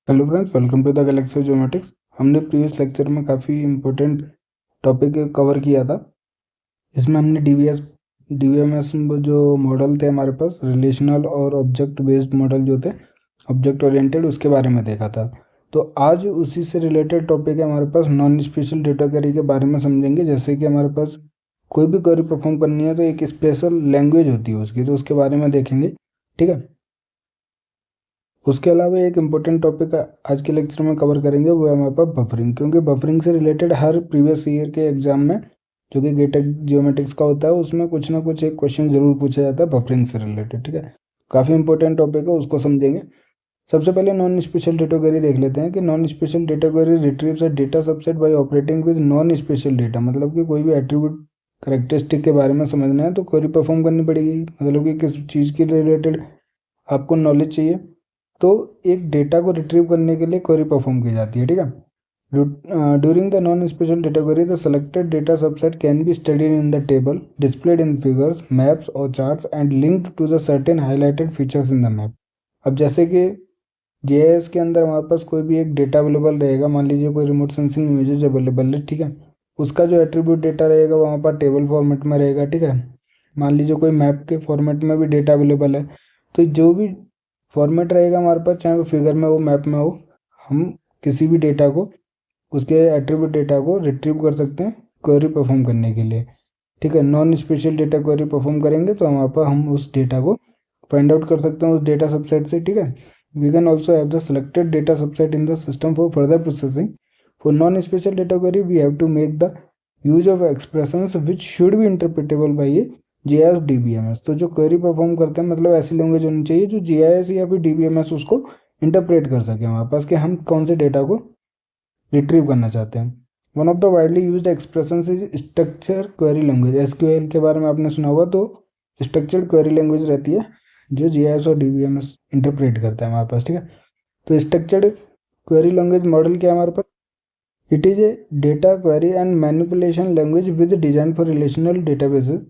Hello friends, welcome to the galaxy geometrics. हमने previous lecture में काफ़ी इंपॉर्टेंट टॉपिक कवर किया था। इसमें हमने डीवीएमएस जो मॉडल थे हमारे पास, रिलेशनल और ऑब्जेक्ट बेस्ड मॉडल जो थे, ऑब्जेक्ट ओरिएंटेड, उसके बारे में देखा था। तो आज उसी से रिलेटेड टॉपिक है हमारे पास, नॉन स्पेशल डेटा क्वेरी के बारे में समझेंगे। जैसे कि हमारे पास कोई भी क्वेरी परफॉर्म करनी है तो एक स्पेशल लैंग्वेज होती है उसकी, तो उसके बारे में देखेंगे। ठीक है। उसके अलावा एक इम्पोर्टेंट टॉपिक आज के लेक्चर में कवर करेंगे, वो है हमारे पास बफरिंग। क्योंकि बफरिंग से रिलेटेड हर प्रीवियस ईयर के एग्जाम में, जो कि गेटेक जियोमेट्रिक्स का होता है, उसमें कुछ ना कुछ एक क्वेश्चन जरूर पूछा जाता है बफरिंग से रिलेटेड। ठीक है, काफ़ी इंपॉर्टेंट टॉपिक है, उसको समझेंगे। सबसे पहले नॉन स्पेशल डेटा क्वेरी देख लेते हैं कि non spatial data query retrieves a data subset bye operating with non spatial data. मतलब कि कोई भी एट्रीब्यूट करेक्टरिस्टिक के बारे में समझना है तो क्वेरी परफॉर्म करनी पड़ेगी। मतलब कि किस चीज़ के रिलेटेड आपको नॉलेज चाहिए, तो एक डेटा को रिट्रीव करने के लिए क्वेरी परफॉर्म की जाती है। ठीक है। During the non spatial data query, the selected data subset can be studied in the table, displayed in figures, maps और charts and linked to the certain highlighted features in the map. अब जैसे कि GIS के अंदर हमारे पास कोई भी एक डेटा अवेलेबल रहेगा, मान लीजिए कोई रिमोट सेंसिंग इमेजेस अवेलेबल है। ठीक है, उसका जो एट्रीब्यूट डेटा रहेगा वो हमारे पास टेबल फॉर्मेट में रहेगा। ठीक है, मान लीजिए कोई मैप के फॉर्मेट में भी डेटा अवेलेबल है, तो जो भी फॉर्मेट रहेगा हमारे पास, चाहे वो फिगर में हो, मैप में हो, हम किसी भी डेटा को, उसके एट्रीब्यूट डेटा को रिट्रीव कर सकते हैं क्वेरी परफॉर्म करने के लिए। ठीक है, non spatial data query perform करेंगे तो हमारे पास हम उस डेटा को फाइंड आउट कर सकते हैं उस डेटा सबसेट से। ठीक है, we can also have the selected data subset in the system for further processing. For non spatial data query we have to make the use of expressions which should be interpretable by a GIS DBMS. तो जो query perform करते हैं, मतलब ऐसी language होनी चाहिए जो GIS या फिर डीबीएमएस उसको इंटरप्रेट कर सके हमारे पास, कि हम कौन से डेटा को रिट्रीव करना चाहते हैं। One of the widely used expressions is structure query language. SQL के बारे में आपने सुना होगा, तो स्ट्रक्चर्ड क्वेरी लैंग्वेज रहती है जो जीआईएस और डीबीएमएस इंटरप्रेट करता है हमारे पास। ठीक है, तो स्ट्रक्चर्ड क्वेरी लैंग्वेज मॉडल क्या है हमारे पास? It is a data query and manipulation language with design for relational databases.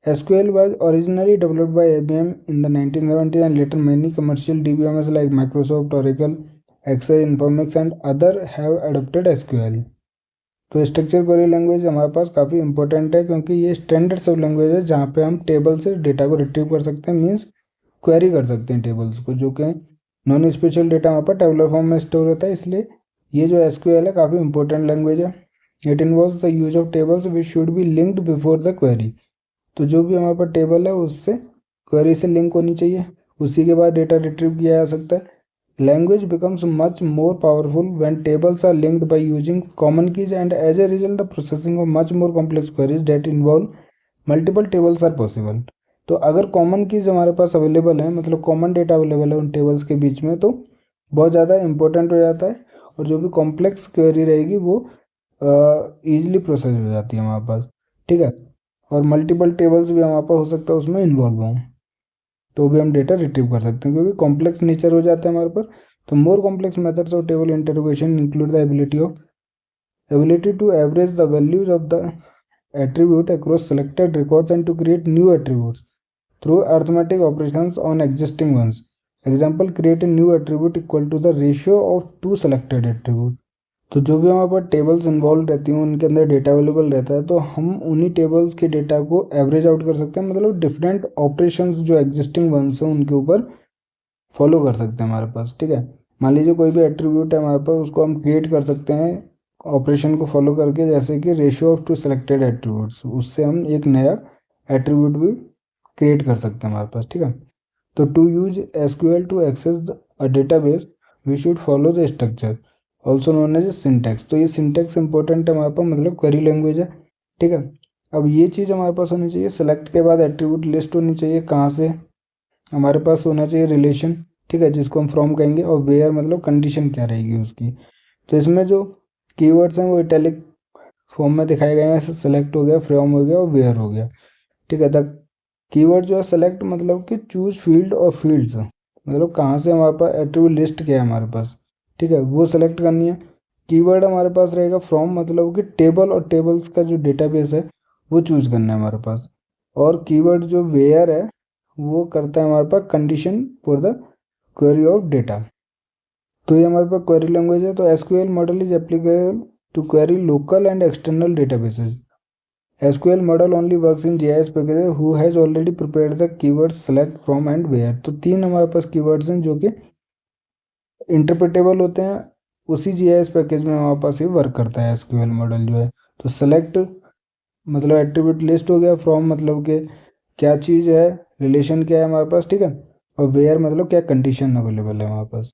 SQL was originally developed by IBM in the 1970s and later many commercial DBMS like Microsoft, Oracle, Excel, Informix and other have adopted SQL। तो structure query language हमारे पास काफ़ी important है, क्योंकि ये standard सब language है जहाँ पे हम टेबल से डेटा को रिट्रीव कर सकते हैं, मीन्स क्वेरी कर सकते हैं टेबल्स को, जो कि नॉन स्पेशल डेटा वहाँ पर टेबलर फॉर्म में स्टोर होता है। इसलिए ये जो SQL है काफ़ी इंपॉर्टेंट लैंग्वेज है। It involves the use of tables which should be linked before the query. तो जो भी हमारे पास टेबल है उससे क्वेरी से लिंक होनी चाहिए, उसी के बाद डेटा रिट्रीव किया जा सकता है। Language becomes much more powerful when tables are linked by using common keys and as a result the processing of much more complex queries that involve multiple tables are possible. तो अगर common keys हमारे पास available है, मतलब common data available है उन tables के बीच में, तो बहुत ज़्यादा इंपॉर्टेंट हो जाता है, और जो भी कॉम्प्लेक्स क्वेरी रहेगी वो ईजिली प्रोसेस हो जाती है हमारे पास। ठीक है, और मल्टीपल टेबल्स भी हमारे पास हो सकता है उसमें इन्वॉल्व हों, तो भी हम डेटा रिट्रीव कर सकते हैं, क्योंकि कॉम्प्लेक्स नेचर हो जाता है हमारे पास। तो more complex methods of table interrogation include the ability to average the values of the attribute across selected records and to create new attributes through arithmetic operations on existing ones. Example, create a new attribute equal to the ratio of two selected attributes। तो जो भी हमारे पास tables involve रहती हैं उनके अंदर data available रहता है, तो हम उन्हीं टेबल्स के डेटा को एवरेज आउट कर सकते हैं, मतलब डिफरेंट ऑपरेशंस जो एग्जिस्टिंग वंस हैं उनके ऊपर फॉलो कर सकते हैं हमारे पास। ठीक है, मान लीजिए कोई भी एट्रीब्यूट है हमारे पास, उसको हम क्रिएट कर सकते हैं ऑपरेशन को फॉलो करके, जैसे कि ratio of two selected attributes, उससे हम एक नया एट्रीब्यूट भी क्रिएट कर सकते हैं हमारे पास। ठीक है, तो to use SQL to access a database we should follow the structure also known as syntax. तो ये सिंटैक्स इंपॉर्टेंट है हमारे पास, मतलब क्वेरी लैंग्वेज है। ठीक है, अब ये चीज़ हमारे पास होनी चाहिए, सेलेक्ट के बाद एट्रीब्यूट लिस्ट होनी चाहिए, कहाँ से हमारे पास होना चाहिए रिलेशन। ठीक है, जिसको हम फ्रॉम कहेंगे, और वेयर मतलब कंडीशन क्या रहेगी उसकी। तो इसमें जो कीवर्ड्स हैं वो इटैलिक फॉर्म में दिखाए गए हैं, जैसे सेलेक्ट हो गया, फ्रॉम हो गया और वेयर हो गया। ठीक है, द कीवर्ड जो है सेलेक्ट मतलब कि चूज फील्ड और फील्ड्स, मतलब कहाँ से हमारे पास एट्रीब्यूट लिस्ट क्या है हमारे पास। ठीक है, वो सेलेक्ट करनी है। कीवर्ड हमारे पास रहेगा फ्रॉम, मतलब कि टेबल और टेबल्स का जो डेटाबेस है वो चूज करना है हमारे पास। और कीवर्ड जो वेयर है वो करता है हमारे पास condition for the query of data. तो ये हमारे पास क्वेरी लैंग्वेज है। तो SQL model is applicable to query local and external databases. SQL model only works in GIS packages who has already prepared the keywords select from and where। तो 3 हमारे पास keywords हैं जो कि इंटरप्रेटेबल होते हैं, उसी GIS पैकेज में हमारे पास ये वर्क करता है SQL मॉडल जो है। तो सेलेक्ट मतलब एट्रीब्यूट लिस्ट हो गया, फ्रॉम मतलब कि क्या चीज़ है, रिलेशन क्या है हमारे पास, ठीक है, और वेयर मतलब क्या कंडीशन अवेलेबल है हमारे पास।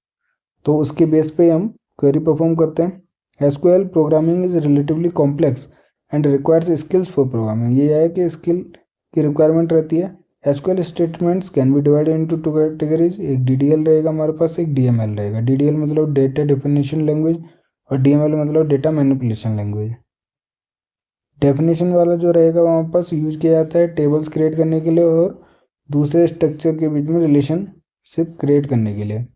तो उसके बेस पे हम क्वेरी परफॉर्म करते हैं। SQL programming is relatively complex and requires skills for programming. ये है कि स्किल की रिक्वायरमेंट रहती है। SQL statements can be divided into 2 categories. एक DDL रहेगा हमारे पास, एक DML रहेगा। DDL मतलब डेटा डेफिनेशन लैंग्वेज और DML मतलब डेटा मैनिपुलेशन लैंग्वेज। डेफिनेशन वाला जो रहेगा वहाँ पास यूज किया जाता है टेबल्स क्रिएट करने के लिए और दूसरे स्ट्रक्चर के बीच में रिलेशनशिप क्रिएट करने के लिए।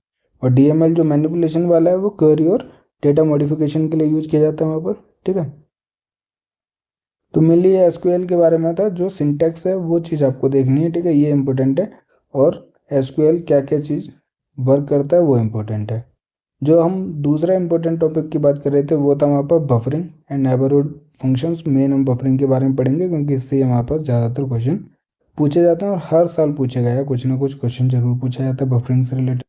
और DML जो मैनिपुलेशन वाला है वो क्वेरी और डेटा मॉडिफिकेशन के लिए यूज किया जाता है वहाँ पर, ठीक है। तो मेनली ये SQL के बारे में था। जो सिंटैक्स है वो चीज़ आपको देखनी है, ठीक है, ये इंपॉर्टेंट है। और SQL क्या क्या चीज़ वर्क करता है वो इम्पोर्टेंट है। जो हम दूसरा इंपॉर्टेंट टॉपिक की बात कर रहे थे वो था हमारे पास buffering and neighbourhood functions. Main हम बफरिंग के बारे में पढ़ेंगे क्योंकि इससे हमारे पास ज़्यादातर क्वेश्चन पूछे जाते हैं और हर साल पूछे गए हैं, कुछ ना कुछ क्वेश्चन जरूर पूछा जाता है बफरिंग से रिलेटेड।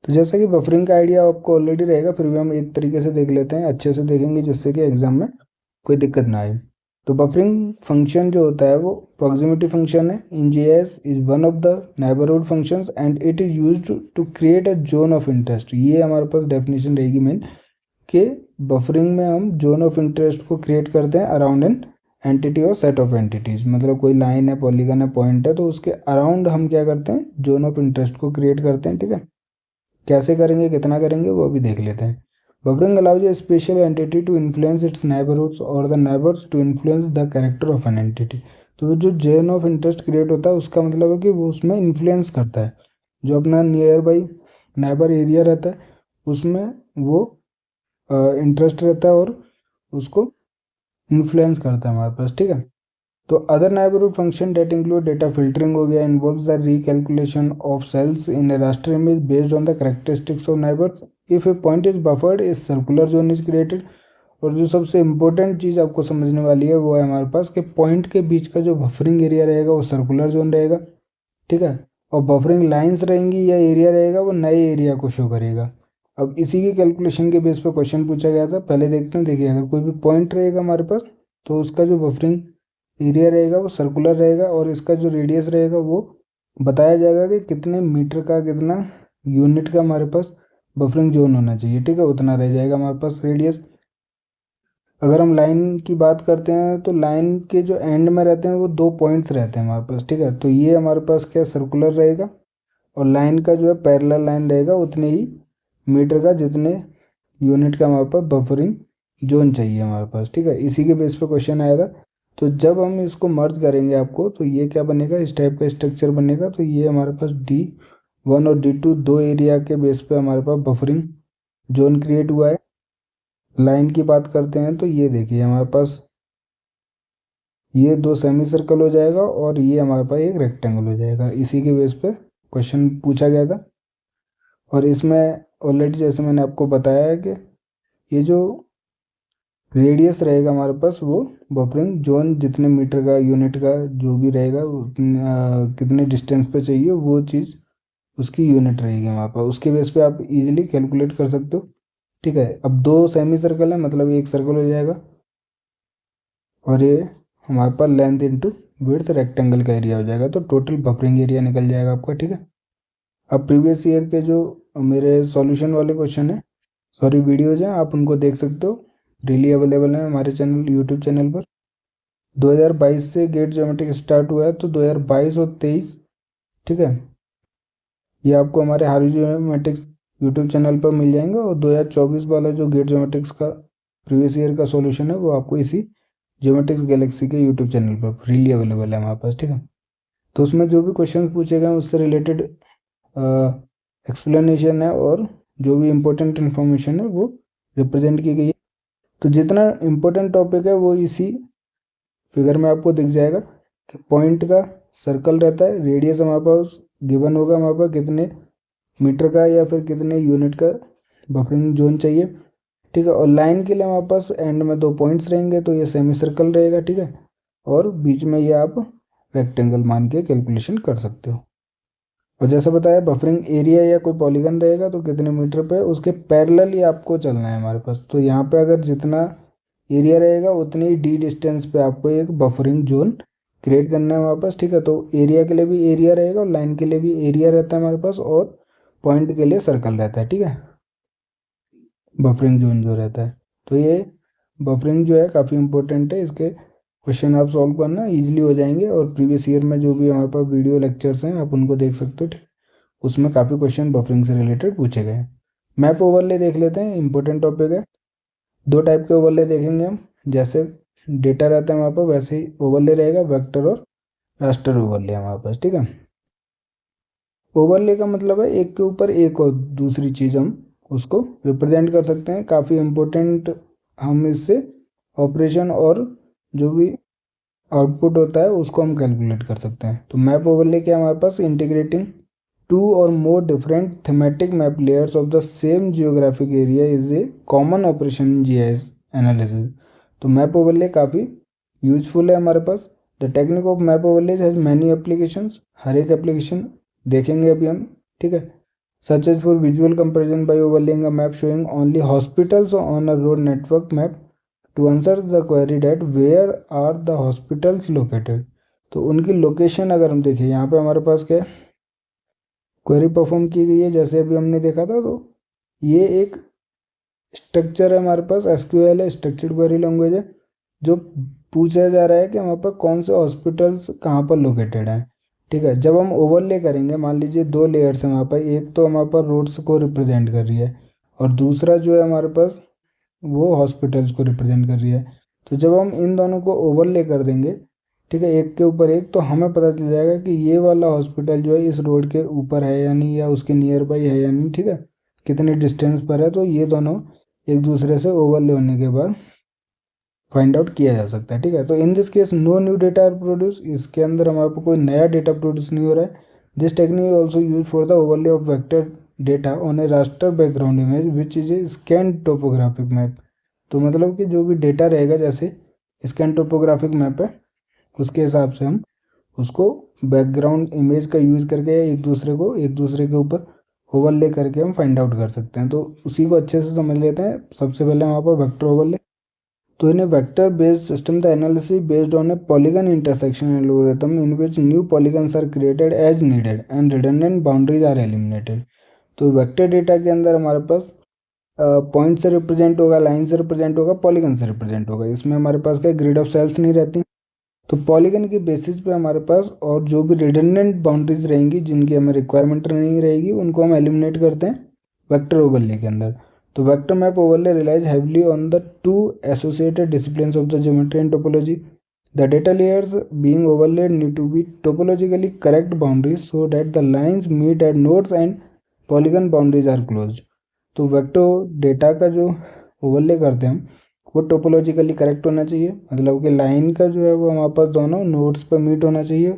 तो जैसा कि बफरिंग का आइडिया आपको ऑलरेडी रहेगा, फिर भी हम एक तरीके से देख लेते हैं, अच्छे से देखेंगे जिससे कि एग्जाम में कोई दिक्कत ना आए। तो बफरिंग फंक्शन जो होता है वो प्रॉक्सिमिटी फंक्शन है। In GIS is one of the neighbourhood functions and it is used to create a zone of interest. ये हमारे पास डेफिनेशन रहेगी मेन कि बफरिंग में हम जोन ऑफ इंटरेस्ट को क्रिएट करते हैं अराउंड एन एंटिटी और सेट ऑफ एंटिटीज। मतलब कोई लाइन है, पॉलीगन है, पॉइंट है, तो उसके अराउंड हम क्या करते हैं, जोन ऑफ इंटरेस्ट को क्रिएट करते हैं, ठीक है। कैसे करेंगे, कितना करेंगे, वो अभी देख लेते हैं। Buffering allows a spatial entity to influence its neighbourhoods or the neighbours to influence the character of an entity. तो जो जोन ऑफ इंटरेस्ट क्रिएट होता है उसका मतलब है कि वो उसमें इन्फ्लुएंस करता है। जो अपना नियर बाई नेबर एरिया रहता है उसमें वो इंटरेस्ट रहता है और उसको इन्फ्लुएंस करता है हमारे पास, ठीक है। तो other neighbourhood function that include data filtering हो गया, involves the recalculation of cells in a raster image based on the characteristics of neighbours. If a point is buffered a circular zone is created. और जो सबसे important चीज़ आपको समझने वाली है वो है हमारे पास कि पॉइंट के बीच का जो बफरिंग एरिया रहेगा वो सर्कुलर जोन रहेगा, ठीक है। और बफरिंग लाइंस रहेंगी या एरिया रहेगा वो नए एरिया को शो करेगा। अब इसी की कैलकुलेशन के बेस पर क्वेश्चन पूछा गया था। पहले देखते हैं। देखिए, अगर कोई भी पॉइंट रहेगा हमारे पास तो उसका जो बफरिंग एरिया रहेगा वो सर्कुलर रहेगा और इसका जो रेडियस रहेगा वो बताया जाएगा कि कितने मीटर का, कितना यूनिट का हमारे पास बफरिंग जोन होना चाहिए, ठीक है, उतना रह जाएगा हमारे पास रेडियस। अगर हम लाइन की बात करते हैं तो लाइन के जो एंड में रहते हैं वो 2 पॉइंट्स रहते हैं हमारे पास, ठीक है। तो ये हमारे पास क्या सर्कुलर रहेगा और लाइन का जो है पैरेलल लाइन रहेगा उतने ही मीटर का, जितने यूनिट का हमारे पास बफरिंग जोन चाहिए हमारे पास, ठीक है। इसी के बेस पे क्वेश्चन आया था। तो जब हम इसको मर्ज करेंगे आपको तो ये क्या बनेगा, इस टाइप का स्ट्रक्चर बनेगा। तो ये हमारे पास D1 और D2 दो एरिया के बेस पे हमारे पास बफरिंग जोन क्रिएट हुआ है। लाइन की बात करते हैं तो ये देखिए हमारे पास ये 2 सेमी सर्कल हो जाएगा और ये हमारे पास एक रेक्टेंगल हो जाएगा। इसी के बेस पे क्वेश्चन पूछा गया था। और इसमें ऑलरेडी जैसे मैंने आपको बताया है कि ये जो रेडियस रहेगा हमारे पास वो बफरिंग जोन जितने मीटर का, यूनिट का जो भी रहेगा कितने डिस्टेंस पे चाहिए वो चीज़ उसकी यूनिट रहेगी हमारे पास। उसके बेस पे आप इजीली कैलकुलेट कर सकते हो, ठीक है। अब 2 सेमी सर्कल है मतलब एक सर्कल हो जाएगा और ये हमारे पास लेंथ इंटू विड्थ रेक्टेंगल का एरिया हो जाएगा। तो टोटल बफरिंग एरिया निकल जाएगा आपका, ठीक है। अब प्रीवियस ईयर के जो मेरे सॉल्यूशन वाले क्वेश्चन है, सॉरी वीडियोज हैं, आप उनको देख सकते हो, रियली अवेलेबल है हमारे चैनल, यूट्यूब चैनल पर। 2022 से गेट ज्योमेट्रिक स्टार्ट हुआ है तो 2022 और 23, ठीक है, ये आपको हमारे हार्वी ज्योमेट्रिक्स यूट्यूब चैनल पर मिल जाएंगे। और 2024 वाला जो गेट ज्योमेट्रिक्स का प्रीवियस ईयर का सॉल्यूशन है वो आपको इसी ज्योमेट्रिक्स गैलेक्सी के यूट्यूब चैनल पर फ्रीली अवेलेबल है हमारे पास, ठीक है। तो उसमें जो भी क्वेश्चन पूछे गए उससे रिलेटेड एक्सप्लेनेशन है और जो भी इम्पोर्टेंट इन्फॉर्मेशन है वो रिप्रेजेंट की गई है। तो जितना इम्पोर्टेंट टॉपिक है वो इसी फिगर में आपको दिख जाएगा कि पॉइंट का सर्कल रहता है, रेडियस हमारे पास गिवन होगा हमारे पास कितने मीटर का या फिर कितने यूनिट का बफरिंग जोन चाहिए, ठीक है। और लाइन के लिए हमारे पास एंड में 2 पॉइंट्स रहेंगे, तो ये सेमी सर्कल रहेगा, ठीक है। और बीच में ये आप रेक्टेंगल मान के कैलकुलेशन कर सकते हो। और जैसा बताया बफरिंग एरिया या कोई पॉलीगन रहेगा तो कितने मीटर पे उसके पैरेलल ही आपको चलना है हमारे पास। तो यहाँ पे अगर जितना एरिया रहेगा उतनी ही डी डिस्टेंस पे आपको एक बफरिंग जोन क्रिएट करना है हमारे पास, ठीक है। तो एरिया के लिए भी एरिया रहेगा और लाइन के लिए भी एरिया रहता है हमारे पास, और पॉइंट के लिए सर्कल रहता है, ठीक है, बफरिंग जोन जो रहता है। तो ये बफरिंग जो है काफ़ी इंपॉर्टेंट है, इसके क्वेश्चन आप सॉल्व करना इजीली हो जाएंगे। और प्रीवियस ईयर में जो भी हमारे पास वीडियो लेक्चर्स हैं आप उनको देख सकते हो, ठीक, उसमें काफ़ी क्वेश्चन बफरिंग से रिलेटेड पूछे गए हैं। मैप ओवरले देख लेते हैं, इंपॉर्टेंट टॉपिक है। 2 टाइप के ओवरले देखेंगे हम, जैसे डेटा रहता है वहाँ पर वैसे ही ओवरले रहेगा, वेक्टर और रास्टर ओवरले हमारे पास, ठीक है। ओवरले का मतलब है एक के ऊपर एक और दूसरी चीज़ हम उसको रिप्रेजेंट कर सकते हैं। काफ़ी इम्पोर्टेंट, हम इससे ऑपरेशन और जो भी आउटपुट होता है उसको हम कैलकुलेट कर सकते हैं। तो मैप ओवरले क्या है हमारे पास, integrating 2 or more different thematic map layers of the same geographic area is a common operation in GIS analysis। तो मैप ओवरले काफ़ी यूजफुल है हमारे पास। The technique of map overlays has many applications, हर एक एप्लीकेशन देखेंगे अभी हम, ठीक है। Such as for visual comparison by overlaying a map showing only hospitals on a road network map to answer the query that where are the hospitals located. तो उनकी location अगर हम देखें, यहाँ पे हमारे पास क्या है, क्वेरी परफॉर्म की गई है जैसे अभी हमने देखा था। तो ये एक स्ट्रक्चर है हमारे पास, एसक्यूएल है, स्ट्रक्चर्ड क्वेरी लैंग्वेज है, जो पूछा जा रहा है कि हमारे पास कौन से हॉस्पिटल्स कहाँ पर लोकेटेड हैं, ठीक है। जब हम ओवरले करेंगे, मान लीजिए 2 लेयर्स हैं हमारे पास, एक तो हमारे पास रोड्स को रिप्रेजेंट कर रही है और दूसरा जो है हमारे पास वो हॉस्पिटल्स को रिप्रेजेंट कर रही है। तो जब हम इन दोनों को ओवरले कर देंगे, ठीक है, एक के ऊपर एक, तो हमें पता चल जाएगा कि ये वाला हॉस्पिटल जो है इस रोड के ऊपर है या नहीं, या उसके नियर बाई है या नहीं, ठीक है, कितने डिस्टेंस पर है। तो ये दोनों एक दूसरे से ओवरले होने के बाद फाइंड आउट किया जा सकता है, ठीक है। तो in this case no new data are produce, इसके अंदर हमारे को कोई नया डेटा प्रोड्यूस नहीं हो रहा है। This technique also use for the overlay of vector data on A raster background image which is a scan topographic map. तो मतलब कि जो भी डेटा रहेगा, जैसे स्कैन टोपोग्राफिक मैप है, उसके हिसाब से हम उसको बैकग्राउंड इमेज का यूज़ करके एक दूसरे के ऊपर ओवरले करके हम फाइंड आउट कर सकते हैं। तो उसी को अच्छे से समझ लेते हैं। सबसे पहले वहाँ पर वेक्टर ओवरले। तो in a vector based system the analysis based on a polygon intersection algorithm in which new polygons are created as needed and redundant boundaries are eliminated. तो वेक्टर डेटा के अंदर हमारे पास पॉइंट से represent होगा, line से represent होगा, polygon से रिप्रेजेंट होगा। इसमें हमारे पास क्या ग्रिड ऑफ सेल्स नहीं रहती। तो पॉलीगन की बेसिस पे हमारे पास और जो भी रिडंडेंट बाउंड्रीज रहेंगी जिनकी हमें रिक्वायरमेंट नहीं रहेगी उनको हम एलिमिनेट करते हैं वेक्टर ओवरले के अंदर। तो vector map overlay relies heavily on the 2 associated disciplines of the geometry and topology. The data layers being overlaid need to be topologically correct boundaries so that the lines meet at nodes and polygon boundaries are closed। तो vector data का जो overlay करते हैं हम, वो topologically correct होना चाहिए, मतलब कि लाइन का जो है वो हमारे पास दोनों नोड्स पर मीट होना चाहिए,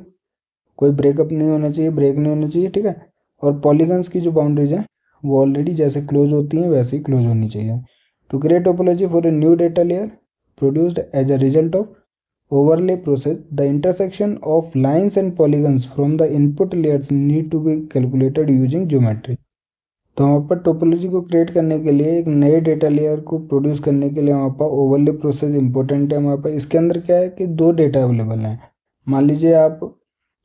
कोई ब्रेकअप नहीं होना चाहिए, ब्रेक नहीं होना चाहिए, ठीक है। और पॉलीगन्स की जो बाउंड्रीज हैं वो ऑलरेडी जैसे क्लोज होती हैं वैसे ही क्लोज होनी चाहिए। To create topology for a new data layer produced as a result of overlay process, the intersection of lines and polygons from the input layers need to be calculated using geometry। तो वहाँ पर topology को create करने के लिए, एक नए data layer को प्रोड्यूस करने के लिए वहाँ पर ओवरले प्रोसेस इंपॉर्टेंट है। वहाँ पर इसके अंदर क्या है कि 2 डेटा अवेलेबल हैं। मान लीजिए आप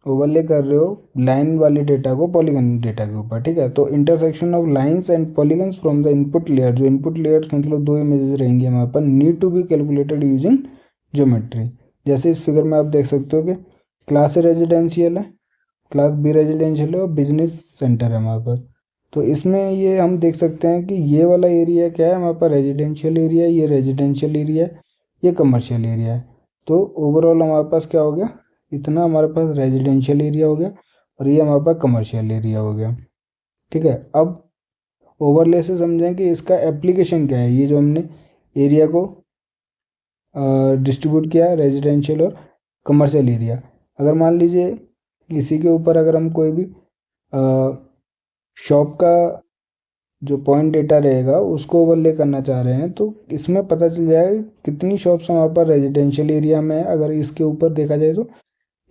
ओवरले कर रहे हो लाइन वाले डेटा को पॉलीगन डेटा के ऊपर, ठीक है। तो intersection of lines and polygons from the input layer, जो इनपुट लेयर्स मतलब 2 इमेजेस रहेंगे हमारे पास, need to be calculated using geometry. जैसे इस फिगर में आप देख सकते हो कि क्लास ए रेजिडेंशियल है, क्लास बी रेजिडेंशियल है और बिजनेस सेंटर है हमारे पास। तो इसमें ये हम देख सकते हैं कि ये वाला एरिया क्या है हमारे पास, रेजिडेंशियल एरिया, ये रेजिडेंशियल एरिया है, ये कमर्शियल एरिया है। तो ओवरऑल हमारे पास क्या हो गया, इतना हमारे पास रेजिडेंशियल एरिया हो गया और ये हमारे पास कमर्शियल एरिया हो गया, ठीक है। अब ओवरले से समझें कि इसका एप्लीकेशन क्या है। ये जो हमने एरिया को डिस्ट्रीब्यूट किया रेजिडेंशियल और कमर्शियल एरिया, अगर मान लीजिए इसी के ऊपर अगर हम कोई भी शॉप का जो पॉइंट डेटा रहेगा उसको ओवरले करना चाह रहे हैं, तो इसमें पता चल जाएगा कितनी शॉप्स हमारे पास रेजिडेंशियल एरिया में है। अगर इसके ऊपर देखा जाए तो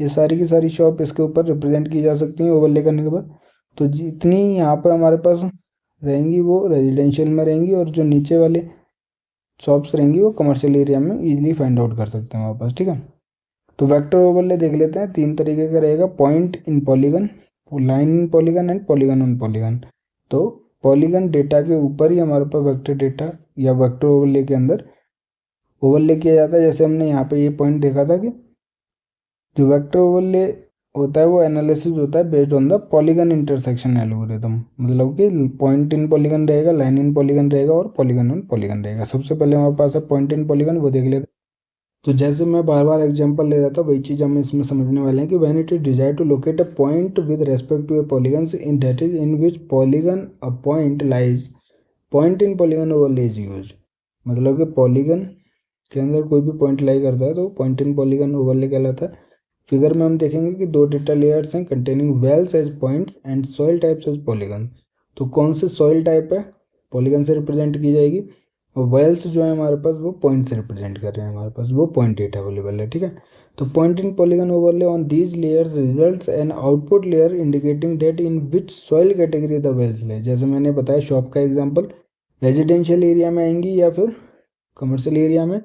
ये सारी की सारी शॉप इसके ऊपर रिप्रेजेंट की जा सकती हैं ओवरले करने के बाद। तो जितनी यहाँ पर हमारे पास रहेंगी वो रेजिडेंशियल में रहेंगी, और जो नीचे वाले शॉप्स रहेंगी वो कमर्शियल एरिया में इजीली फाइंड आउट कर सकते हैं हमारे पास, ठीक है। तो वेक्टर ओवरले देख लेते हैं, 3 तरीके का रहेगा, point in polygon, line in polygon and polygon on polygon. तो पॉलीगन डेटा के ऊपर ही हमारे पास वेक्टर डेटा या वेक्टर ओवरले के अंदर ओवरले किया जाता है। जैसे हमने यहाँ पे ये पॉइंट देखा था कि जो वेक्टर ओवरले होता है वो एनालिसिस होता है based on the polygon intersection algorithm, मतलब कि पॉइंट इन पॉलीगन रहेगा, लाइन इन पॉलीगन रहेगा और पॉलीगन ऑन पॉलीगन रहेगा। सबसे पहले हमारे पास है पॉइंट इन पॉलीगन, वो देख लेते। तो जैसे मैं बार बार एग्जांपल ले रहा था वही चीज़ हम इसमें समझने वाले हैं कि when it is desire to locate a point with respect to a polygon in that is in which polygon a point lies, point in polygon overlay is used. मतलब कि पॉलीगन के अंदर कोई भी पॉइंट लाई करता है तो पॉइंट इन पॉलीगन ओवरले कहलाता है। फिगर में हम देखेंगे कि 2 डेटा लेयर्स हैं containing wells as points and soil types as polygon. तो कौन से सॉइल टाइप है पॉलीगन से रिप्रेजेंट की जाएगी, और वेल्स जो है हमारे पास वो पॉइंट से रिप्रेजेंट कर रहे हैं, हमारे पास वो पॉइंट डेटा अवेलेबल है, ठीक है। तो point in polygon overlay on these layers results an output layer indicating that in which soil category the wells lay. जैसे मैंने बताया शॉप का एग्जाम्पल, रेजिडेंशियल एरिया में आएंगी या फिर कमर्शियल एरिया में,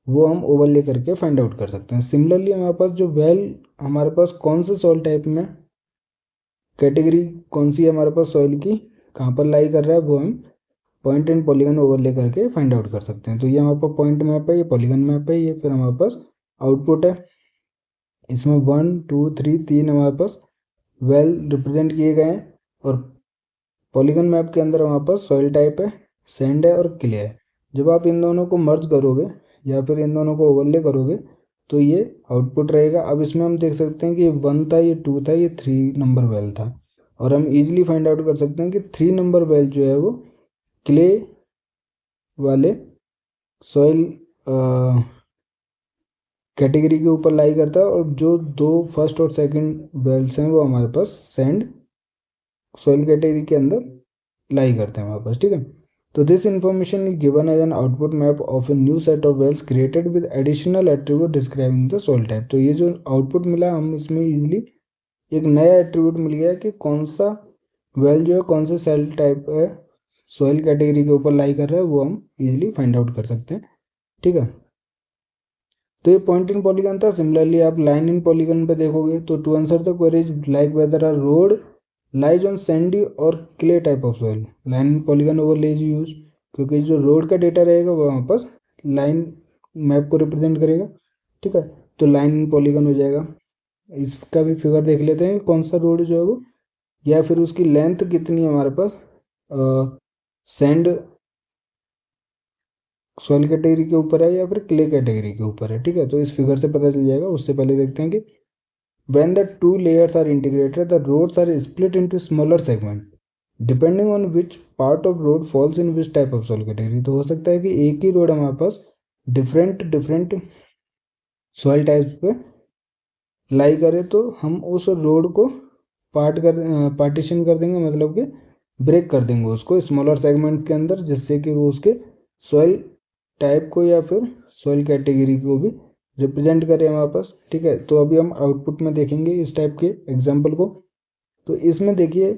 वो हम ओवरले करके फाइंड आउट कर सकते हैं। सिमिलरली हमारे पास जो वेल हमारे पास कौन से सॉइल टाइप में कैटेगरी कौन सी है हमारे पास सॉइल की, कहाँ पर लाई कर रहा है, वो हम पॉइंट एंड पॉलीगन ओवरले करके फाइंड आउट कर सकते हैं। तो ये हमारे पास पॉइंट मैप है, ये पॉलीगन मैप है, ये फिर हमारे पास आउटपुट है। इसमें 1 2 3 3 हमारे पास वेल रिप्रेजेंट किए गए हैं, और पॉलीगन मैप के अंदर हमारे पास सॉइल टाइप है, सैंड है और क्ले है। जब आप इन दोनों को मर्ज करोगे या फिर इन दोनों को ओवरले करोगे तो ये आउटपुट रहेगा। अब इसमें हम देख सकते हैं कि ये 1 था, ये 2 था, ये 3 नंबर वेल था, और हम इजीली फाइंड आउट कर सकते हैं कि 3 नंबर वेल जो है वो क्ले वाले सॉइल कैटेगरी के ऊपर लाई करता है, और जो 2 फर्स्ट और सेकंड वेल्स हैं वो हमारे पास सैंड सॉइल कैटेगरी के अंदर लाई करते हैं हमारे पास, ठीक है। तो this information is given as an output map of a new set of wells created with additional attribute describing the soil type. तो ये जो आउटपुट मिला हम इसमें इजीली एक नया एट्रीब्यूट मिल गया कि कौन सा वेल जो है कौन से सेल टाइप है सॉइल कैटेगरी के ऊपर लाई कर रहा है, वो हम इजीली फाइंड आउट कर सकते हैं, ठीक है। तो ये पॉइंट इन पॉलीगन था। सिमिलरली आप लाइन इन पॉलीगन पे देखोगे तो to answer the queries like whether a road lies on sandy or clay type of soil, line in polygon overlay is use, क्योंकि जो रोड का डेटा रहेगा वो वहाँ पर लाइन मैप को रिप्रेजेंट करेगा, ठीक है। तो लाइन इन पॉलीगन हो जाएगा। इसका भी फिगर देख लेते हैं कौन सा रोड जो है वो, या फिर उसकी लेंथ कितनी है हमारे पास सैंड सॉइल कैटेगरी के ऊपर है या फिर क्ले कैटेगरी के ऊपर है, ठीक है। तो इस फिगर से पता चल जाएगा। उससे पहले देखते हैं कि when the 2 layers are integrated the roads are split into smaller segments depending on which part of road falls in which type of soil category। तो हो सकता है कि एक ही रोड हमारे पास डिफरेंट सॉइल टाइप्स पे लाई करे, तो हम उस रोड को पार्टीशन कर देंगे, मतलब कि ब्रेक कर देंगे उसको स्मॉलर सेगमेंट के अंदर, जिससे कि वो उसके सॉइल टाइप को या फिर सॉइल कैटेगरी को भी रिप्रेजेंट करें हमारे पास, ठीक है। तो अभी हम आउटपुट में देखेंगे इस टाइप के एग्जाम्पल को। तो इसमें देखिए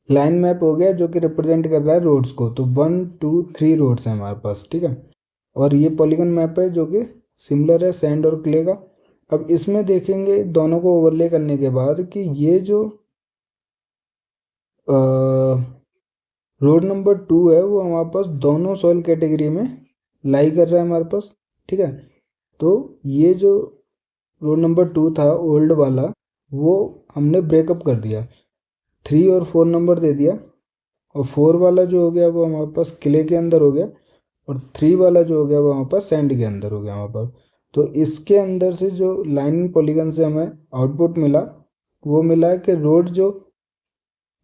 लाइन मैप हो गया जो कि रिप्रेजेंट कर रहा है रोड्स को, तो 1 2 3 रोड्स हैं हमारे पास, ठीक है। और ये पॉलीगन मैप है जो कि सिमिलर है सैंड और क्ले का। अब इसमें देखेंगे दोनों को ओवरले करने के बाद कि ये जो रोड नंबर 2 है वो हमारे पास दोनों सॉइल कैटेगरी में लाई कर रहा है हमारे पास, ठीक है। तो ये जो रोड नंबर 2 था ओल्ड वाला वो हमने ब्रेकअप कर दिया, 3 और 4 नंबर दे दिया, और 4 वाला जो हो गया वो हमारे पास क्ले के अंदर हो गया, और 3 वाला जो हो गया वो हमारे पास सैंड के अंदर हो गया हमारे पास। तो इसके अंदर से जो लाइन पॉलीगन से हमें आउटपुट मिला वो मिला कि रोड जो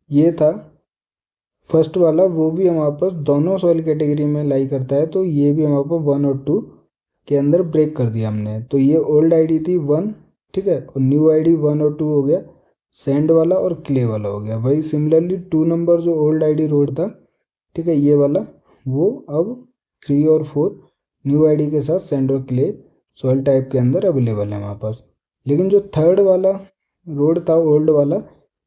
ये था फर्स्ट वाला वो भी हमारे पास दोनों सॉइल कैटेगरी में लाई करता है, तो ये भी हमारे पास 1 और 2 के अंदर ब्रेक कर दिया हमने। तो ये ओल्ड आईडी थी 1, ठीक है, और न्यू आईडी 1 और 2 हो गया। सैंड वाला और क्ले वाला हो गया। वही सिमिलरली 2 नंबर जो ओल्ड आईडी रोड था, ठीक है, ये वाला, वो अब 3 और 4 न्यू आईडी के साथ सैंड और क्ले सॉइल टाइप के अंदर अवेलेबल है हमारे पास। लेकिन जो थर्ड वाला रोड था ओल्ड वाला,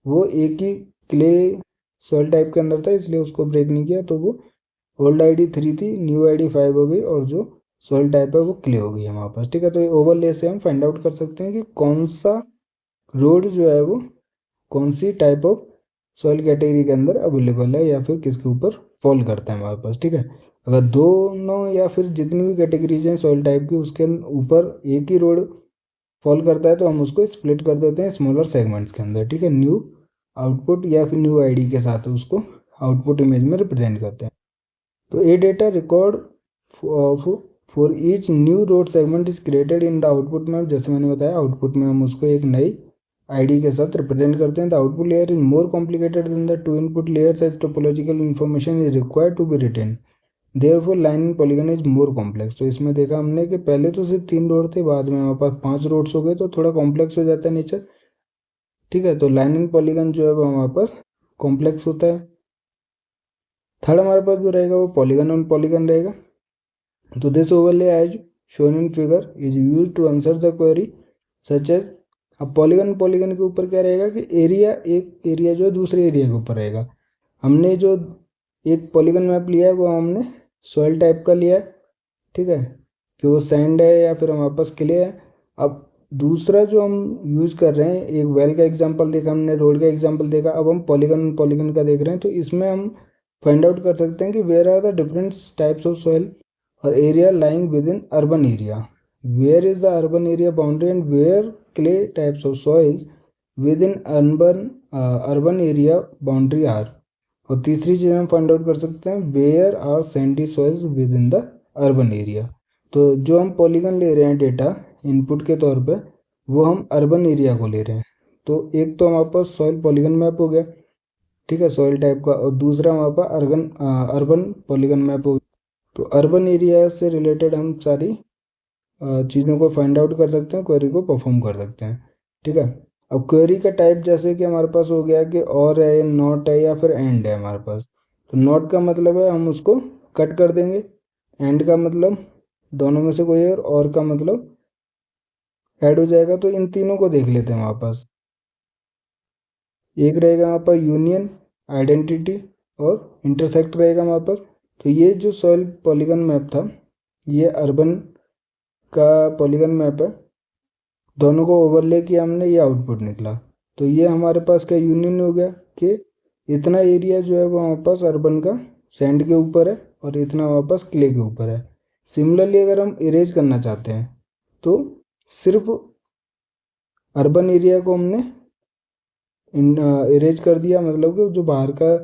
वो एक ही क्ले सॉइल टाइप के अंदर था, इसलिए उसको ब्रेक नहीं किया, तो वो ओल्ड आईडी 3 थी, न्यू आईडी 5 हो गई, और जो सॉइल टाइप है वो क्ले हो गई हमारे पास, ठीक है। तो ये ओवरले से हम फाइंड आउट कर सकते हैं कि कौन सा रोड जो है वो कौन सी टाइप ऑफ सॉइल कैटेगरी के अंदर अवेलेबल है या फिर किसके ऊपर फॉल करता है हमारे पास, ठीक है। अगर दोनों या फिर जितनी भी कैटेगरीज हैं सॉइल टाइप की उसके ऊपर एक ही रोड फॉल करता है तो हम उसको स्प्लिट कर देते हैं स्मॉलर सेगमेंट्स के अंदर, ठीक है। न्यू आउटपुट या फिर न्यू आईडी के साथ उसको आउटपुट इमेज में रिप्रेजेंट करते हैं। तो a data record for each new road segment is created in the output map. जैसे मैंने बताया, आउटपुट में हम उसको एक नई आईडी के साथ रिप्रेजेंट करते हैं। The output layer is more complicated than the 2 input layers as topological information is required to be retain, therefore line and polygon is more complex. तो इसमें देखा हमने कि पहले तो सिर्फ 3 रोड थे, बाद में हमारे पास 5 रोड्स हो गए, तो थोड़ा कॉम्प्लेक्स हो जाता है नेचर, ठीक है। तो लाइन एंड पॉलीगन जो है वो हमारे पास कॉम्प्लेक्स होता है। थर्ड हमारे पास जो रहेगा वो पॉलीगन ऑन पॉलीगन रहेगा। तो this overlay as shown in figure is use to answer the query such as. अब पॉलीगन पॉलीगन के ऊपर क्या रहेगा कि एरिया, एक एरिया जो है दूसरे एरिया के ऊपर रहेगा। हमने जो एक पॉलीगन मैप लिया है वो हमने सॉइल टाइप का लिया है, ठीक है, कि वो सैंड है या फिर हमारे पास क्ले है। अब दूसरा जो हम यूज़ कर रहे हैं, एक वेल का एग्जांपल देखा हमने, रोड का एग्जांपल देखा, अब हम पॉलीगन पॉलीगन का देख रहे हैं। तो इसमें हम फाइंड आउट कर सकते हैं कि where are the different types of soil और area lying within urban area, where is the urban area boundary and where clay types of soils within urban area boundary are. और तीसरी चीज़ हम find out कर सकते हैं where are sandy soils within the urban area. तो जो हम पॉलीगन ले रहे हैं डेटा इनपुट के तौर पे, वो हम अर्बन एरिया को ले रहे हैं। तो एक तो हमारे पास सॉइल पॉलीगन मैप हो गया, ठीक है, सॉइल टाइप का, और दूसरा हमारे पास अर्बन पॉलीगन मैप हो गया। तो अर्बन एरिया से रिलेटेड हम सारी चीज़ों को फाइंड आउट कर सकते हैं, क्वेरी को परफॉर्म कर सकते हैं, ठीक है। अब क्वेरी का टाइप जैसे कि हमारे पास हो गया कि और है, नॉट है या फिर एंड है हमारे पास। तो नॉट का मतलब है हम उसको कट कर देंगे, एंड का मतलब दोनों में से कोई है, और का मतलब ऐड हो जाएगा। तो इन तीनों को देख लेते हैं हमारे पास। एक रहेगा हमारे पास यूनियन, आइडेंटिटी और इंटरसेक्ट रहेगा हमारे पास। तो ये जो सॉइल पॉलीगन मैप था, ये अर्बन का पॉलीगन मैप है, दोनों को ओवरले किया हमने, ये आउटपुट निकला। तो ये हमारे पास क्या यूनियन हो गया कि इतना एरिया जो है वो हमारे पास अर्बन का सैंड के ऊपर है और इतना हमारे पास क्ले के ऊपर है। सिमिलरली अगर हम इरेज करना चाहते हैं तो सिर्फ अर्बन एरिया को हमने इरेज कर दिया, मतलब कि जो बाहर का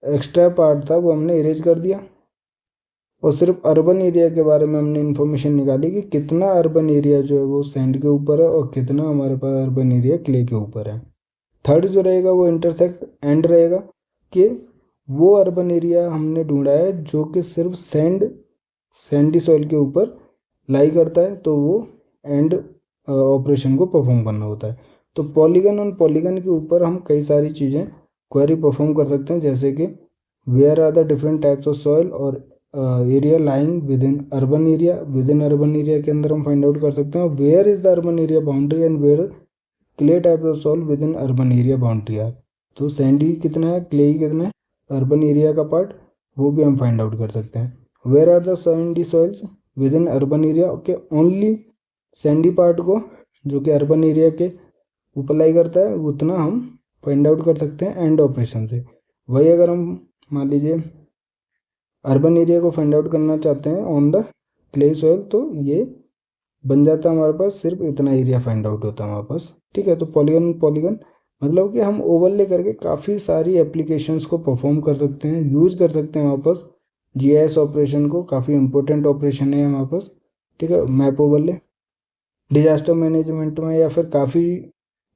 एक्स्ट्रा पार्ट था वो हमने इरेज कर दिया, और सिर्फ अर्बन एरिया के बारे में हमने इन्फॉर्मेशन निकाली कि कितना अर्बन एरिया जो है वो सैंड के ऊपर है और कितना हमारे पास अर्बन एरिया क्ले के ऊपर है। थर्ड जो रहेगा वो इंटरसेक्ट एंड रहेगा कि वो अर्बन एरिया हमने ढूंढा है जो कि सिर्फ सैंडी सॉइल के ऊपर लाई करता है, तो वो एंड ऑपरेशन को परफॉर्म करना होता है। तो पॉलीगन ऑन पॉलीगन के ऊपर हम कई सारी चीज़ें क्वेरी परफॉर्म कर सकते हैं, जैसे कि where are the different types of soil और area lying within urban area. Within urban area के अंदर हम फाइंड आउट कर सकते हैं where is the urban area boundary and where clay type of soil within urban area boundary are. तो sandy कितना है, clay कितना है, अर्बन एरिया का पार्ट, वो भी हम फाइंड आउट कर सकते हैं। Where are the sandy soils within urban area, okay, only sandy part को जो कि अर्बन एरिया के ऊपर लाई करता है उतना हम फाइंड आउट कर सकते हैं एंड ऑपरेशन से। वही अगर हम मान लीजिए अर्बन एरिया को फाइंड आउट करना चाहते हैं ऑन द क्ले सॉइल, तो ये बन जाता है हमारे पास, सिर्फ इतना एरिया फाइंड आउट होता है हमारे पास, ठीक है। तो पॉलीगन पॉलीगन मतलब कि हम ओवरले करके काफ़ी सारी एप्लीकेशंस को परफॉर्म कर सकते हैं, यूज़ कर सकते हैं हमारे पास जीआईएस ऑपरेशन को। काफ़ी इंपॉर्टेंट ऑपरेशन है हमारे पास, ठीक है। मैप ओवरले डिजास्टर मैनेजमेंट में या फिर काफ़ी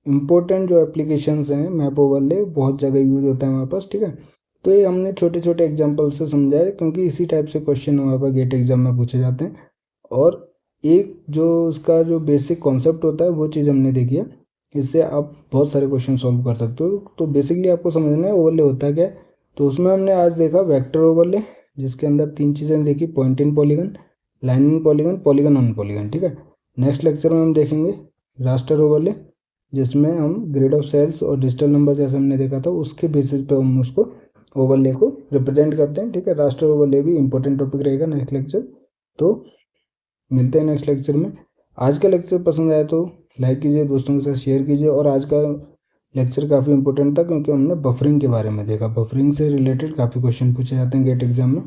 इम्पोर्टेंट जो एप्लीकेशंस हैं, मैप ओवरले बहुत जगह यूज होता है हमारे पास, ठीक है। तो ये हमने छोटे छोटे एग्जांपल से समझा है, क्योंकि इसी टाइप से क्वेश्चन हमारे पास गेट एग्जाम में पूछे जाते हैं। और एक जो उसका जो बेसिक कॉन्सेप्ट होता है वो चीज़ हमने देखी है। इससे आप बहुत सारे क्वेश्चन सॉल्व कर सकते हो। तो बेसिकली आपको समझना है ओवरले होता क्या है। तो उसमें हमने आज देखा वेक्टर ओवरले, जिसके अंदर 3 चीज़ें देखी, point in polygon, line in polygon, polygon on polygon, ठीक है। नेक्स्ट लेक्चर में हम देखेंगे रास्टर ओवरले, जिसमें हम ग्रेड ऑफ सेल्स और डिजिटल नंबर जैसे हमने देखा था उसके बेसिस पे हम उसको ओवरले को रिप्रेजेंट करते हैं, ठीक है। रास्टर ओवरले भी इंपॉर्टेंट टॉपिक रहेगा नेक्स्ट लेक्चर। तो मिलते हैं नेक्स्ट लेक्चर में। आज का लेक्चर पसंद आया तो लाइक कीजिए, दोस्तों के साथ शेयर कीजिए। और आज का लेक्चर काफ़ी इंपॉर्टेंट था क्योंकि हमने बफरिंग के बारे में देखा। बफरिंग से रिलेटेड काफ़ी क्वेश्चन पूछे जाते हैं गेट एग्जाम में।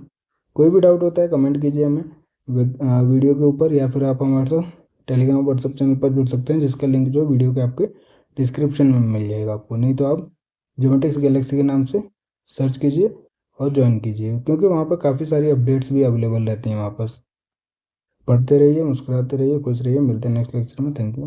कोई भी डाउट होता है कमेंट कीजिए हमें वीडियो के ऊपर, या फिर आप हमारे साथ टेलीग्राम व्हाट्सअप चैनल पर जुड़ सकते हैं, जिसका लिंक जो वीडियो के आपके डिस्क्रिप्शन में मिल जाएगा आपको। नहीं तो आप ज्योमेट्रिक्स गैलेक्सी के नाम से सर्च कीजिए और ज्वाइन कीजिए, क्योंकि वहाँ पर काफ़ी सारी अपडेट्स भी अवेलेबल रहती हैं वहाँ पर। पढ़ते रहिए, मुस्कुराते रहिए, खुश रहिए। मिलते हैं नेक्स्ट लेक्चर में। Thank you.